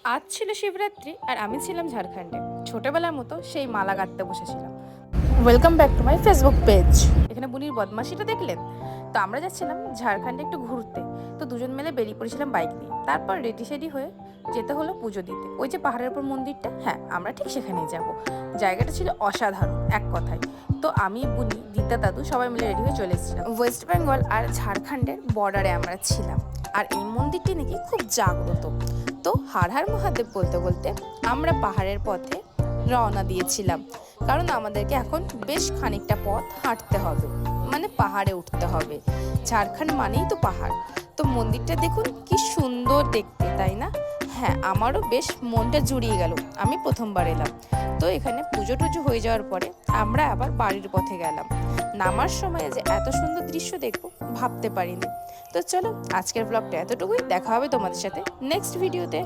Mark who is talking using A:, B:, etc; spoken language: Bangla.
A: আজ ছিল শিবরাত্রি আর আমি ছিলাম ঝাড়খণ্ডে। ছোটবেলার মতো সেই মালা গাঁথতে বসেছিলাম। Welcome back to my Facebook page. এখানে বুনির বদমাশিটা দেখলেন? তো আমরা যাচ্ছিলাম ঝাড়খণ্ডে একটু ঘুরতে। তো দুজন মিলে বেরিয়ে পড়েছিলাম বাইক নিয়ে। তারপর রেডি সেডি হয়ে যেতে হলো পুজো দিতে। ওই যে পাহাড়ের উপর মন্দিরটা, হ্যাঁ আমরা ঠিক সেখানেই যাব। জায়গাটা ছিল অসাধারণ এক কথায়। তো আমি, বুনি, দিদা, দাদু সবাই মিলে রেডি হয়ে চলে এসেছিলাম। ওয়েস্ট বেঙ্গল আর ঝাড়খণ্ডের বর্ডারে আমরা ছিলাম। আর এই মন্দিরটি নাকি খুব জাগ্রত। তো হার হার মহাদেব বলতে বলতে আমরা পাহাড়ের পথে রওনা দিয়েছিলাম, কারণ আমাদেরকে এখন বেশ খানিকটা পথ হাঁটতে হবে, মানে পাহাড়ে উঠতে হবে। ঝাড়খণ্ড মানেই তো পাহাড়। তো মন্দিরটা দেখুন কি সুন্দর দেখতে, তাই না? হ্যাঁ, আমারও বেশ মনটা জুড়িয়ে গেল। আমি প্রথমবার এলাম। তো এখানে পুজো টুজো হয়ে যাওয়ার পরে আমরা আবার বাড়ির পথে গেলাম। নামার সময় যে এত সুন্দর দৃশ্য দেখবো ভাবতে পারিনি। তো চলো, আজকের ব্লগটা এতটুকুই। দেখা হবে তোমাদের সাথে নেক্সট ভিডিওতে।